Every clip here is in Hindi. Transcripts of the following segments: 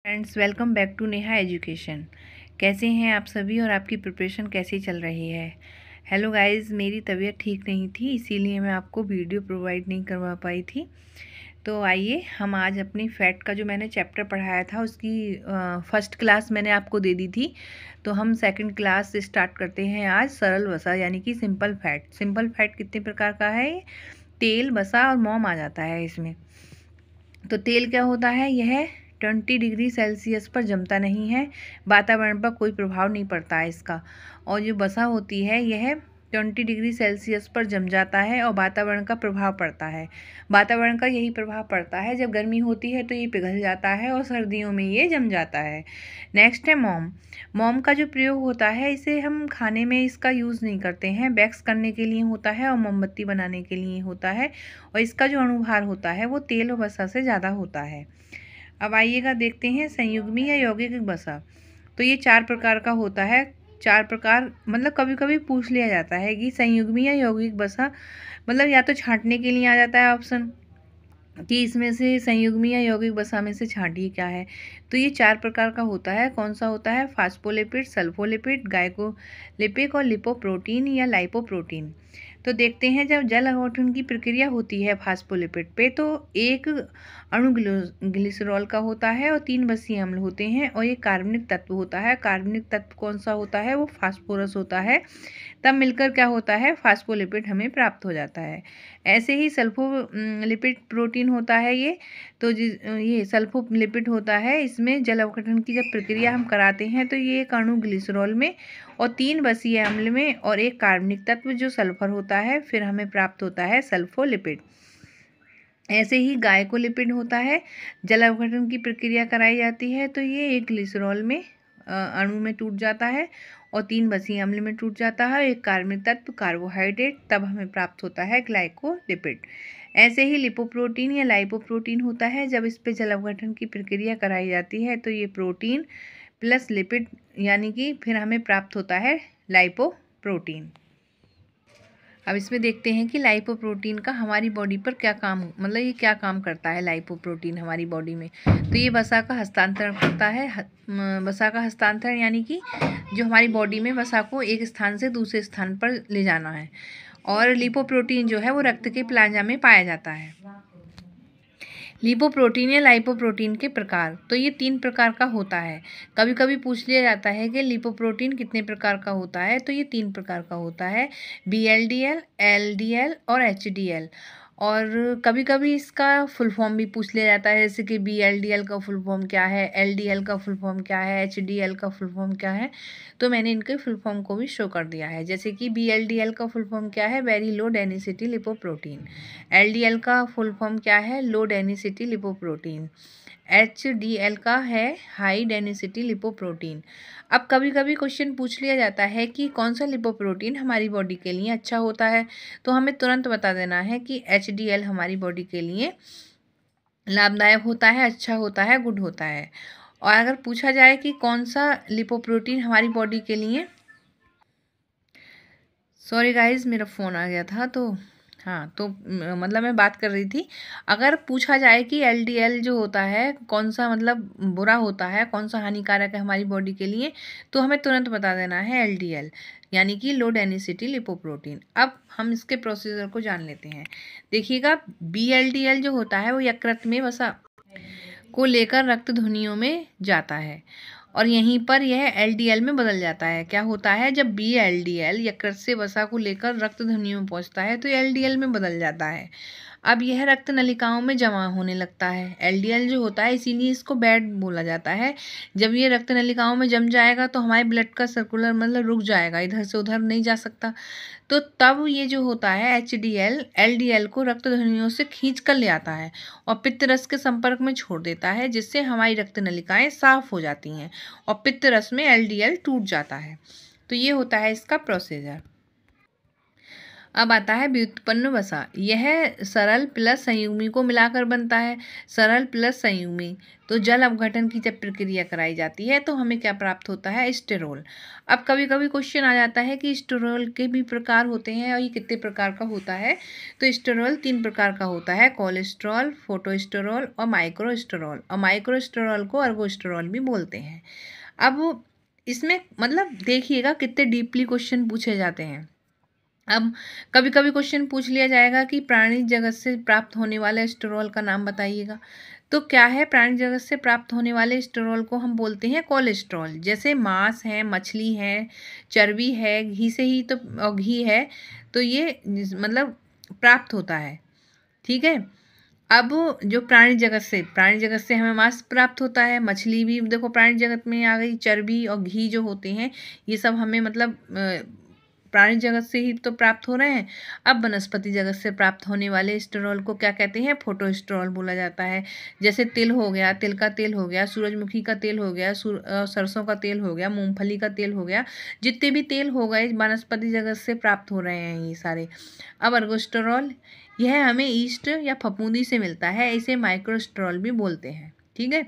Friends, welcome back to Neha Education. कैसे हैं आप सभी और आपकी प्रिपरेशन कैसी चल रही है। हेलो गाइस, मेरी तबीयत ठीक नहीं थी, इसीलिए मैं आपको वीडियो प्रोवाइड नहीं करवा पाई थी। तो आइए हम आज अपनी फैट का जो मैंने चैप्टर पढ़ाया था उसकी फर्स्ट क्लास मैंने आपको दे दी थी। तो हम सेकंड क्लास से स्टार्ट करते हैं आज सरल वसा यानी कि सिंपल फैट। सिंपल फैट कितने प्रकार का है? तेल, वसा और मोम आ जाता है इसमें। तो तेल क्या होता है? यह 20 डिग्री सेल्सियस पर जमता नहीं है, वातावरण पर कोई प्रभाव नहीं पड़ता है इसका। और जो वसा होती है यह 20 डिग्री सेल्सियस पर जम जाता है और वातावरण का प्रभाव पड़ता है। वातावरण का यही प्रभाव पड़ता है, जब गर्मी होती है तो ये पिघल जाता है और सर्दियों में ये जम जाता है। नेक्स्ट है मोम। मोम का जो प्रयोग होता है, इसे हम खाने में इसका यूज़ नहीं करते हैं, वैक्स करने के लिए होता है और मोमबत्ती बनाने के लिए होता है। और इसका जो अणुभार होता है वो तेल और वसा से ज़्यादा होता है। अब आइएगा देखते हैं संयुग्मी या यौगिक वसा। तो ये 4 प्रकार का होता है। 4 प्रकार मतलब कभी कभी पूछ लिया जाता है कि संयुग्मी या यौगिक वसा मतलब या तो छांटने के लिए आ जाता है ऑप्शन कि इसमें से संयुग्मी या यौगिक वसा में से छांटिए क्या है। तो ये 4 प्रकार का होता है। कौन सा होता है? फास्फोलिपिड, सल्फोलिपिड, ग्लाइकोलिपिड और लिपोप्रोटीन या लाइपोप्रोटीन। तो देखते हैं, जब जल अवगठन की प्रक्रिया होती है फास्फोलिपिड पे, तो एक अणु ग्लिसरॉल का होता है और 3 बसीय अम्ल होते हैं और ये कार्बनिक तत्व होता है। कार्बनिक तत्व कौन सा होता है? वो फास्फोरस होता है। तब मिलकर क्या होता है? फास्फोलिपिड हमें प्राप्त हो जाता है। ऐसे ही सल्फोलिपिड प्रोटीन होता है ये। तो ये सल्फोलिपिड होता है, इसमें जल अवगठन की जब प्रक्रिया हम कराते हैं तो ये एक अणु ग्लिसरॉल में और 3 बसीय अम्ल में और एक कार्बनिक तत्व जो सल्फर होता है, फिर हमें प्राप्त होता है सल्फोलिपिड। ऐसे ही गायकोलिपिड होता है, जल अवगठन की प्रक्रिया कराई जाती है तो ये एक ग्लिसरॉल में अणु में टूट जाता है और 3 बसीय अम्ल में टूट जाता है, एक कार्बनिक तत्व कार्बोहाइड्रेट, तब हमें प्राप्त होता है ग्लाइकोलिपिड। ऐसे ही लिपोप्रोटीन या लाइपोप्रोटीन होता है, जब इस पे जल अवगठन की प्रक्रिया कराई जाती है तो ये प्रोटीन प्लस लिपिड यानी कि फिर हमें प्राप्त होता है लाइपोप्रोटीन। अब इसमें देखते हैं कि लाइपोप्रोटीन का हमारी बॉडी पर क्या काम मतलब ये क्या काम करता है लाइपोप्रोटीन हमारी बॉडी में। तो ये वसा का हस्तांतरण करता है। वसा का हस्तांतरण यानी कि जो हमारी बॉडी में वसा को एक स्थान से दूसरे स्थान पर ले जाना है। और लिपोप्रोटीन जो है वो रक्त के प्लाज्मा में पाया जाता है। लिपोप्रोटीन या लाइपोप्रोटीन के प्रकार, तो ये 3 प्रकार का होता है। कभी कभी पूछ लिया जाता है कि लिपोप्रोटीन कितने प्रकार का होता है। तो ये 3 प्रकार का होता है, VLDL, LDL और HDL। और कभी कभी इसका फुल फॉर्म भी पूछ लिया जाता है, जैसे कि VLDL का फुल फॉर्म क्या है, LDL का फुल फॉर्म क्या है, HDL का फुल फॉर्म क्या है। तो मैंने इनके फुल फॉर्म को भी शो कर दिया है, जैसे कि VLDL का फुल फॉर्म क्या है? Very low density lipoprotein. LDL का फुल फॉर्म क्या है? Low density lipoprotein. HDL का है हाई डेंसिटी लिपोप्रोटीन। अब कभी कभी क्वेश्चन पूछ लिया जाता है कि कौन सा लिपोप्रोटीन हमारी बॉडी के लिए अच्छा होता है। तो हमें तुरंत बता देना है कि HDL हमारी बॉडी के लिए लाभदायक होता है, अच्छा होता है, गुड होता है। और अगर पूछा जाए कि कौन सा लिपोप्रोटीन हमारी बॉडी के लिए, सॉरी गाइज मेरा फ़ोन आ गया था, तो हाँ, तो मतलब मैं बात कर रही थी, अगर पूछा जाए कि LDL जो होता है कौन सा मतलब बुरा होता है, कौन सा हानिकारक है हमारी बॉडी के लिए, तो हमें तुरंत बता देना है LDL यानी कि लो डेंसिटी लिपोप्रोटीन। अब हम इसके प्रोसीजर को जान लेते हैं। देखिएगा, VLDL जो होता है वो यकृत में वसा को लेकर रक्त धमनियों में जाता है और यहीं पर यह LDL में बदल जाता है। क्या होता है? जब VLDL यकृत से वसा को लेकर रक्त धमनियों में पहुंचता है तो LDL में बदल जाता है। अब यह रक्त नलिकाओं में जमा होने लगता है। LDL जो होता है, इसीलिए इसको बैड बोला जाता है। जब ये रक्त नलिकाओं में जम जाएगा तो हमारे ब्लड का सर्कुलर मतलब रुक जाएगा, इधर से उधर नहीं जा सकता। तो तब ये जो होता है HDL LDL को रक्त धमनियों से खींच कर ले आता है और पित्त रस के संपर्क में छोड़ देता है, जिससे हमारी रक्त नलिकाएं साफ हो जाती हैं और पित्त रस में LDL टूट जाता है। तो ये होता है इसका प्रोसीजर। अब आता है व्युत्पन्न वसा। यह सरल प्लस संयुग्मी को मिलाकर बनता है। सरल प्लस संयुग्मी, तो जल अपघटन की जब प्रक्रिया कराई जाती है तो हमें क्या प्राप्त होता है? स्टेरोल। अब कभी कभी क्वेश्चन आ जाता है कि स्टेरोल के भी प्रकार होते हैं और ये कितने प्रकार का होता है। तो स्टेरोल 3 प्रकार का होता है, कोलेस्ट्रॉल, फोटोस्टेरोल और माइक्रोस्टेरोल। और माइक्रोस्टेरोल को अर्गोस्टेरोल भी बोलते हैं। अब इसमें मतलब देखिएगा कितने डीपली क्वेश्चन पूछे जाते हैं। अब कभी कभी क्वेश्चन पूछ लिया जाएगा कि प्राणी जगत से प्राप्त होने वाले स्टेरोल का नाम बताइएगा। तो क्या है, प्राणी जगत से प्राप्त होने वाले स्टेरोल को हम बोलते हैं कोलेस्ट्रॉल। जैसे मांस है, मछली है, चर्बी है, घी से ही तो, और घी है तो ये मतलब प्राप्त होता है। ठीक है। अब जो प्राणी जगत से हमें मांस प्राप्त होता है, मछली भी देखो प्राणी जगत में आ गई, चर्बी और घी जो होते हैं ये सब हमें मतलब प्राणी जगत से ही तो प्राप्त हो रहे हैं। अब वनस्पति जगत से प्राप्त होने वाले स्टेरोल को क्या कहते हैं? फोटोस्टेरोल बोला जाता है। जैसे तिल हो गया, तिल का तेल हो गया, सूरजमुखी का तेल हो गया, सरसों का तेल हो गया, मूंगफली का तेल हो गया, जितने भी तेल हो गए वनस्पति जगत से प्राप्त हो रहे हैं ये सारे। अब अर्गोस्टेरोल, यह हमें ईस्ट या फफूंदी से मिलता है, इसे माइक्रोस्टेरोल भी बोलते हैं। ठीक है।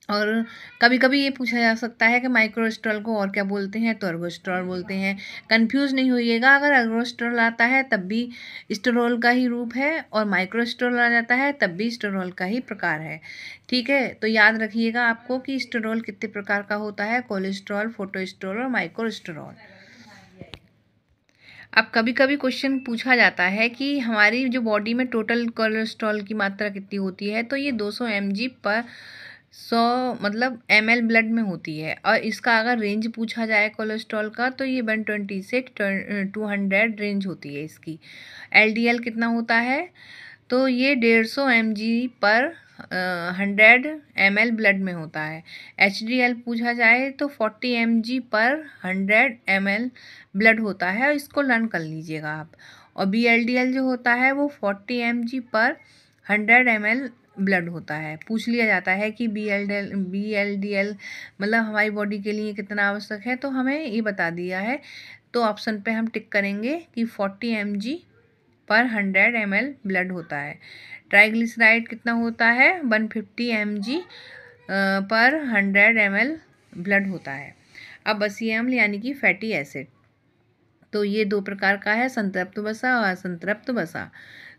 और कभी कभी ये पूछा जा सकता है कि माइक्रोस्टेरोल को और क्या बोलते हैं? तो अर्गोस्टेरोल बोलते हैं। कंफ्यूज नहीं होइएगा, अगर अर्गोस्टेरोल आता है तब भी स्टेरोल का ही रूप है, और माइक्रोस्टेरोल आ जाता है तब भी स्टेरोल का ही प्रकार है। ठीक है। तो याद रखिएगा आपको कि स्टेरोल कितने प्रकार का होता है? कोलेस्ट्रॉल, फोटोस्टेरोल और माइक्रोस्टेरोल। अब कभी कभी क्वेश्चन पूछा जाता है कि हमारी जो बॉडी में टोटल कोलेस्ट्रॉल की मात्रा कितनी होती है? तो ये 200 mg पर 100 मतलब ml ब्लड में होती है। और इसका अगर रेंज पूछा जाए कोलेस्ट्रॉल का तो ये 120 से 200 रेंज होती है इसकी। LDL कितना होता है? तो ये 150 mg पर 100 ml ब्लड में होता है। HDL पूछा जाए तो 40 mg पर 100 ml ब्लड होता है, और इसको लर्न कर लीजिएगा आप। और BLDL जो होता है वो 40 mg पर 100 ml ब्लड होता है। पूछ लिया जाता है कि BLDL मतलब हमारी बॉडी के लिए कितना आवश्यक है, तो हमें ये बता दिया है। तो ऑप्शन पे हम टिक करेंगे कि 40 mg पर 100 ml ब्लड होता है। ट्राइग्लिसराइड कितना होता है? 150 mg पर 100 ml ब्लड होता है। अब बसीय अम्ल यानी कि फैटी एसिड, तो ये 2 प्रकार का है, संतृप्त वसा और असंतृप्त वसा।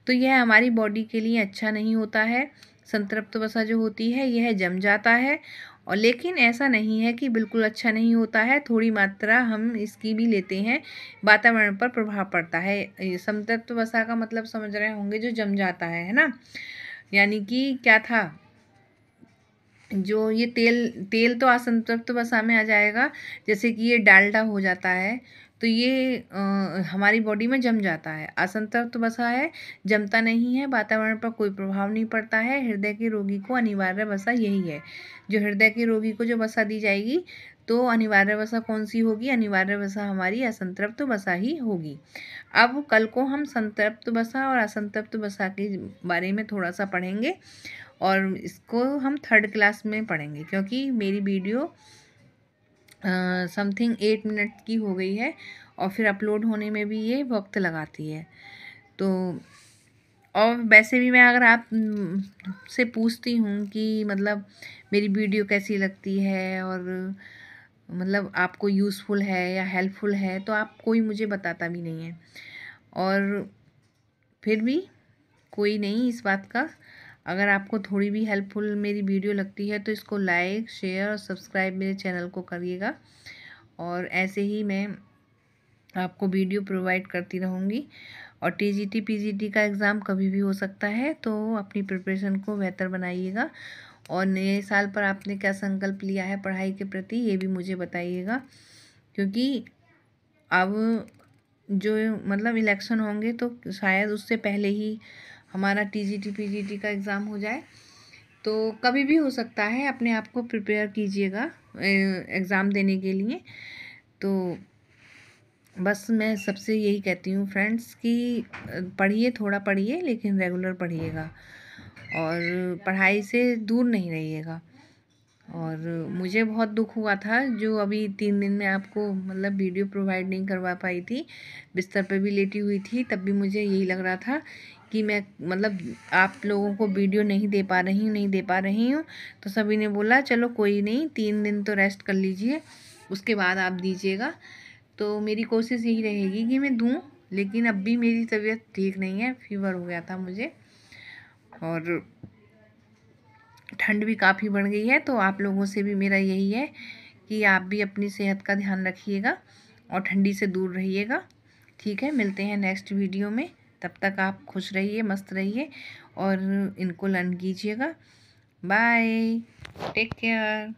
तो यह हमारी बॉडी के लिए अच्छा नहीं होता है। संतृप्त वसा जो होती है यह जम जाता है, और लेकिन ऐसा नहीं है कि बिल्कुल अच्छा नहीं होता है, थोड़ी मात्रा हम इसकी भी लेते हैं, वातावरण पर प्रभाव पड़ता है। ये संतृप्त वसा का मतलब समझ रहे होंगे, जो जम जाता है ना। यानी कि क्या था, जो ये तेल तो असंतृप्त वसा में आ जाएगा। जैसे कि ये डालडा हो जाता है तो ये हमारी बॉडी में जम जाता है। असंतृप्त वसा है, जमता नहीं है, वातावरण पर कोई प्रभाव नहीं पड़ता है। हृदय के रोगी को अनिवार्य वसा यही है। जो हृदय के रोगी को जो वसा दी जाएगी तो अनिवार्य वसा कौन सी होगी? अनिवार्य वसा हमारी असंतृप्त वसा ही होगी। अब कल को हम संतृप्त वसा और असंतृप्त वसा के बारे में थोड़ा सा पढ़ेंगे, और इसको हम 3rd क्लास में पढ़ेंगे, क्योंकि मेरी वीडियो समथिंग 8 मिनट की हो गई है, और फिर अपलोड होने में भी ये वक्त लगाती है। तो और वैसे भी मैं अगर आप से पूछती हूँ कि मतलब मेरी वीडियो कैसी लगती है, और मतलब आपको यूज़फुल है या हेल्पफुल है, तो आप कोई मुझे बताता भी नहीं है। और फिर भी कोई नहीं इस बात का, अगर आपको थोड़ी भी हेल्पफुल मेरी वीडियो लगती है तो इसको लाइक, शेयर और सब्सक्राइब मेरे चैनल को करिएगा। और ऐसे ही मैं आपको वीडियो प्रोवाइड करती रहूँगी। और TGT PGT का एग्ज़ाम कभी भी हो सकता है, तो अपनी प्रिपरेशन को बेहतर बनाइएगा। और नए साल पर आपने क्या संकल्प लिया है पढ़ाई के प्रति, ये भी मुझे बताइएगा, क्योंकि अब जो मतलब इलेक्शन होंगे तो शायद उससे पहले ही हमारा TGT PGT का एग्ज़ाम हो जाए। तो कभी भी हो सकता है, अपने आप को प्रिपेयर कीजिएगा एग्ज़ाम देने के लिए। तो बस मैं सबसे यही कहती हूँ फ्रेंड्स कि पढ़िए, थोड़ा पढ़िए, लेकिन रेगुलर पढ़िएगा, और पढ़ाई से दूर नहीं रहिएगा। और मुझे बहुत दुख हुआ था जो अभी 3 दिन में आपको मतलब वीडियो प्रोवाइड नहीं करवा पाई थी। बिस्तर पे भी लेटी हुई थी, तब भी मुझे यही लग रहा था कि मैं मतलब आप लोगों को वीडियो नहीं दे पा रही हूँ। तो सभी ने बोला चलो कोई नहीं, 3 दिन तो रेस्ट कर लीजिए, उसके बाद आप दीजिएगा। तो मेरी कोशिश यही रहेगी कि मैं दूँ, लेकिन अब भी मेरी तबीयत ठीक नहीं है, फीवर हो गया था मुझे और ठंड भी काफ़ी बढ़ गई है। तो आप लोगों से भी मेरा यही है कि आप भी अपनी सेहत का ध्यान रखिएगा और ठंडी से दूर रहिएगा। ठीक है, मिलते हैं नेक्स्ट वीडियो में। तब तक आप खुश रहिए, मस्त रहिए और इनको लर्न कीजिएगा। Bye, take care.